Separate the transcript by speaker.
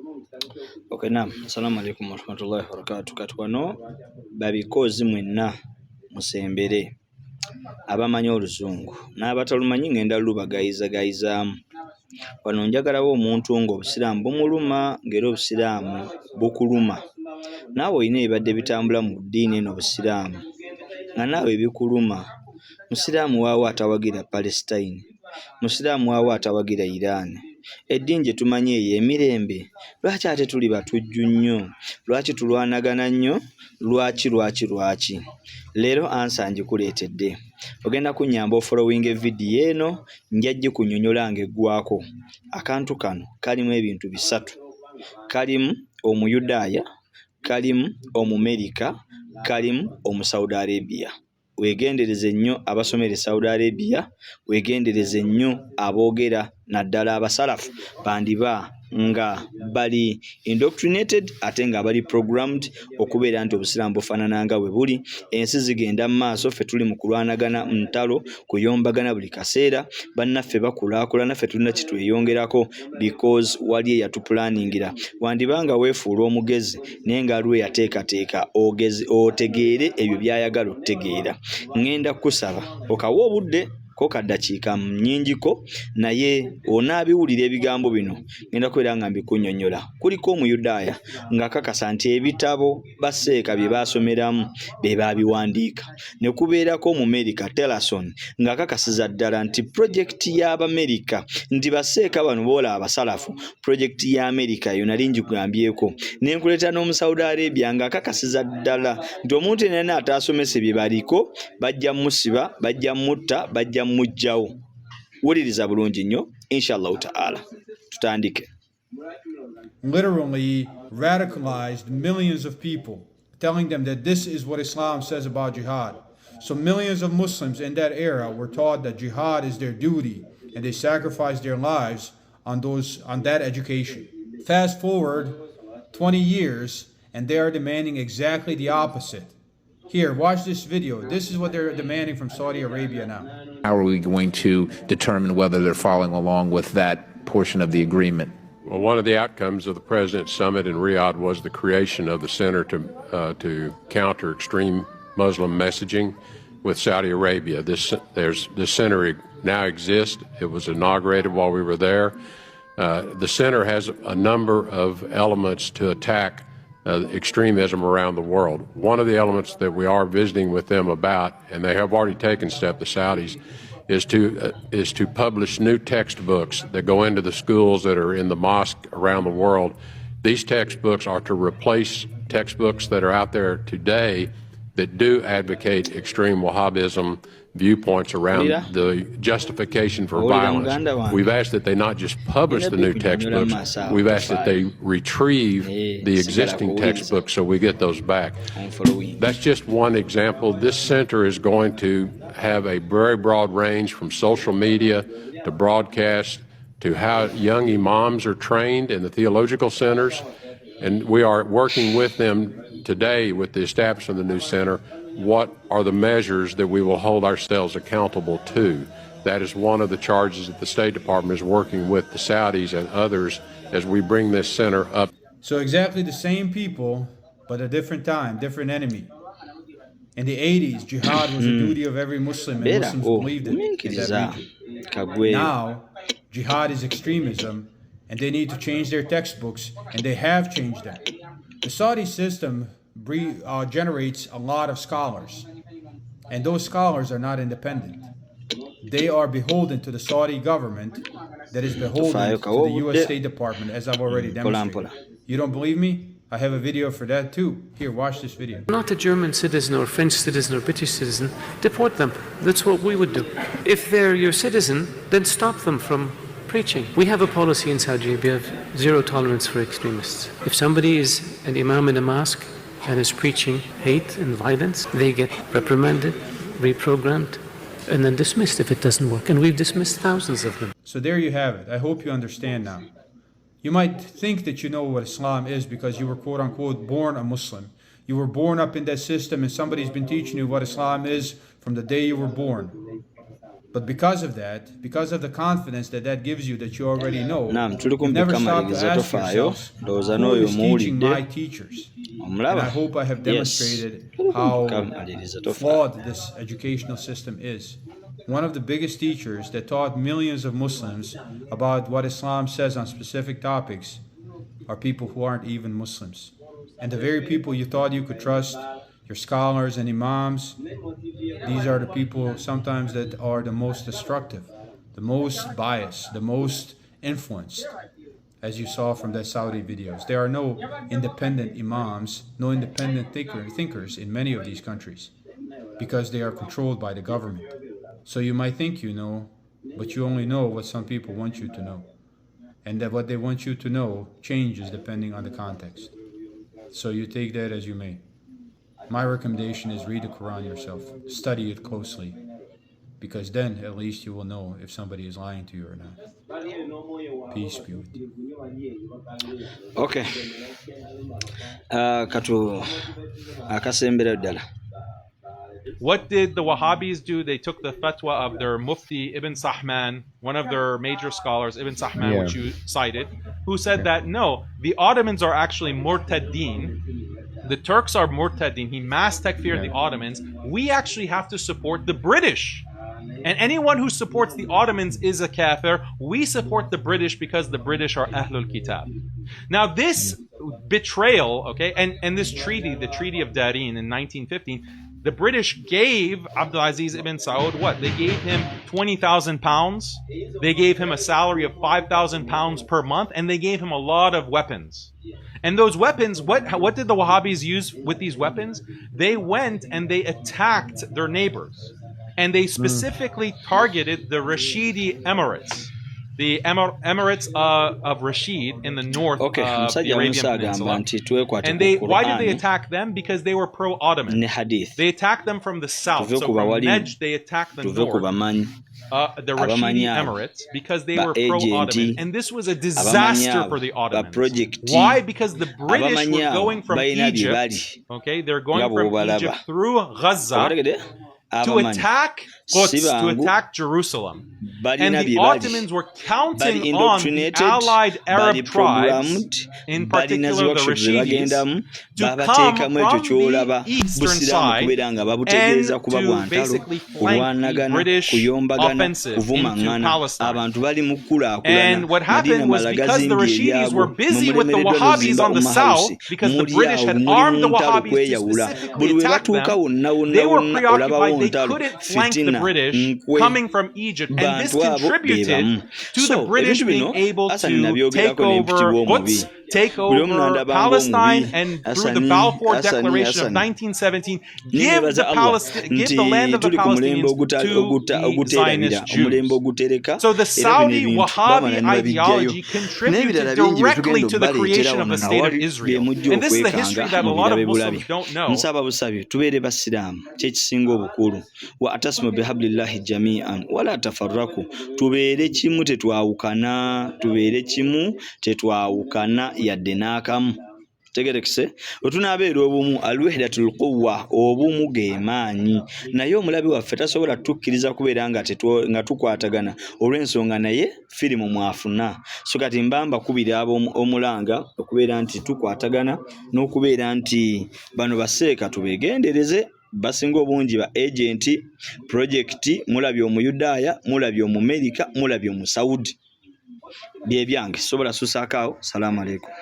Speaker 1: Okay, naam. Assalamu alaikum warahmatullahi wabarakatuh. Kati wano babikozi mwenna musembere abamanyi oluzungu n'abatalumanyi ngenda lubagayizagayizaamu. Wano njagalawo omuntu ng'obusiraamu bumuluma ng'era obusiraamu bukuluma. Naawe olina ebibadde bitambula mu ddiini eno obusiraamu nga naawe bikuluma. Musiraamu waawo atawagira Palestine, musiraamu waawo atawagira Iran. Eddiini gye tumanyi ey'emirembe, lwaki ate tuli batujju nnyo? Lwaki tulwanagana nnyo? Lwaki? Leero ansa ngikuleetedde. Ogenda kunnyamba ofollowing vidiyo eno, nja gikunyonnyola ng'eggwako. Akantu kano kalimu ebintu bisatu. Kalimu Omuyudaaya, kalimu Omumerika, kalimu Omusaudi Arabia. Weegendereze nnyo abasomera Saudi Arabia, weegendereze nnyo aboogera naddala abasalafu bandiba nga bali indoctrinated ate nga bali programmed okubeera nti obusiraamu bufaanana nga bwe buli. Ensi zigenda mu maaso, ffe tuli mu kulwanagana ntalo, kuyombagana buli kaseera. Bannaffe bakulaakulana, naffe tulina kitweyongerako because wali eyatupulaningira. Wandibanga weefuula omugezi naye nga aliwo eyateekateeka otegeere ebyo by'ayagala okutegeera. Ngenda kusaba okawa obudde ko kaddakiika nnyingiko, naye onaabiwulira ebigambo bino ngenda kubeera nga mbikunnyonnyola. Kuliko Omuyudaaya ng'akakasa nti ebitabo basseeka bye baasomeramu be baabiwandiika, ne kubeerako Omumerika Tillerson ng'akakasiza ddala nti pulojekiti y'Abamerika nti basseeka bano boola abasalafu, pulojekiti y'Amerika yo nali ngikugambyeko. Ne nkuleeta n'Omusaudi Arabia ng'akakasiza ddala nti omuntu yenna ataasomese bye baliko bajja musiba, bajja mutta, bajja mujjawo. Wuliriza bulungi nnyo, inshallah ta'ala. Tutandike.
Speaker 2: Literally radicalized millions of people, telling them that this is what Islam says about jihad. So millions of Muslims in that era were taught that jihad is their duty, and they sacrificed their lives on that education. Fast forward 20 years, and they are demanding exactly the opposite. Here, watch this video. This is what they're demanding from Saudi Arabia now.
Speaker 3: How are we going to determine whether they're following along with that portion of the agreement?
Speaker 4: Well, one of the outcomes of the President's Summit in Riyadh was the creation of the Center to counter extreme Muslim messaging with Saudi Arabia. This center now exists. It was inaugurated while we were there. The center has a number of elements to attack extremism around the world. One of the elements that we are visiting with them about, and they have already taken steps, the Saudis, is to publish new textbooks that go into the schools that are in the mosque around the world. These textbooks are to replace textbooks that are out there today that do advocate extreme Wahhabism viewpoints around the justification for violence. We've asked that they not just publish the new textbooks, we've asked that they retrieve the existing textbooks so we get those back. That's just one example. This center is going to have a very broad range from social media to broadcast to how young imams are trained in the theological centers. And we are working with them today with the establishment of the new center. What are the measures that we will hold ourselves accountable to? That is one of the charges that the State Department is working with the Saudis and others as we bring this center up.
Speaker 2: So exactly the same people, but a different time, different enemy. In the 80s, jihad was a duty of every Muslim, and Muslims believed it in that region. Now, jihad is extremism, and they need to change their textbooks, and they have changed them. The Saudi system generates a lot of scholars, and those scholars are not independent. They are beholden to the Saudi government that is beholden to the U.S. State Department, as I've already demonstrated. You don't believe me? I have a video for that too. Here, watch this video.
Speaker 5: Not a German citizen or French citizen or British citizen, deport them. That's what we would do. If they're your citizen, then stop them from preaching. We have a policy in Saudi Arabia of zero tolerance for extremists. If somebody is an imam in a mosque and is preaching hate and violence, they get reprimanded, reprogrammed, and then dismissed if it doesn't work. And we've dismissed thousands of them.
Speaker 2: So there you have it. I hope you understand now. You might think that you know what Islam is because you were quote unquote born a Muslim. You were born up in that system and somebody's been teaching you what Islam is from the day you were born. But because of that, because of the confidence that gives you that you already know,
Speaker 1: you
Speaker 2: never stop to ask yourselves, who is teaching my teachers? And I hope I have demonstrated how flawed this educational system is. One of the biggest teachers that taught millions of Muslims about what Islam says on specific topics are people who aren't even Muslims. And the very people you thought you could trust, your scholars and imams, these are the people sometimes that are the most destructive, the most biased, the most influenced, as you saw from the Saudi videos. There are no independent imams, no independent thinkers in many of these countries because they are controlled by the government. So you might think you know, but you only know what some people want you to know. And that what they want you to know changes depending on the context. So you take that as you may. My recommendation is read the Quran yourself. Study it closely. Because then at least you will know if somebody is lying to you or not. Peace be with you.
Speaker 1: Okay. Akasembera ddala.
Speaker 6: What did the Wahhabis do? They took the fatwa of their Mufti Ibn Sahman, one of their major scholars, Ibn Sahman, which you cited, who said that no, the Ottomans are actually murtaddin. The Turks are murtaddin. He mass takfir the Ottomans. We actually have to support the British. And anyone who supports the Ottomans is a kafir. We support the British because the British are Ahlul Kitab. Now this betrayal, okay, and this treaty, the Treaty of Darin in 1915, the British gave Abdulaziz ibn Saud what? They gave him £20,000. They gave him a salary of £5,000 per month, and they gave him a lot of weapons. And those weapons, what did the Wahhabis use with these weapons? They went and they attacked their neighbors. And they specifically targeted the Rashidi Emirates. The Emirates of Rashid in the north of the Arabian Peninsula. And why did they attack them? Because they were pro-Ottoman. They attacked them from the south. So from Najd, they attacked the north. The Rashidi Emirates, because they were pro-Ottoman. And this was a disaster for the Ottomans. Why? Because the British were going from Egypt, okay, they're going from Egypt through Gaza to attack Quds, to attack Jerusalem. And the Ottomans were counting on the allied Arab tribes, in particular the Rashidis, to come from the eastern side and to basically flank the British offensive into Palestine. And what happened was, because the Rashidis were busy with the Wahhabis on the south, because the British had armed the Wahhabis to specifically attack them, they were preoccupied. They couldn't flank the British coming from Egypt, and this contributed to the British being able to take over Quds, take over Palestine, and through the Balfour Declaration of 1917, give the land of the Palestinians to the Zionist Jews. So the Saudi Wahhabi ideology contributed directly to the creation of the state of Israel. And this is the history that a lot of Muslims don't know.
Speaker 1: Atasimu bihablillahi jami'an wala tafarraku, tubeere kimu tetwawukana yadde n'akamu. Tegerekise otunaabeera obumu alwahdatul quwwa, obumu geemaanyi. Naye omulabi waffe tasobola tukkiriza kubeera nga tukwatagana olw'ensonga naye firimu mwafuna. So kati mbamba kubira omulanga okubeera nti tukwatagana, n'okubeera nti bano baseeka tubeegendereze. Basinga obungi ba agenti project, mulabye omuyudaaya, mulabye omumerika, mulabye omusaudi. Bye byange sobola susakaawo. Salaamu aleikum.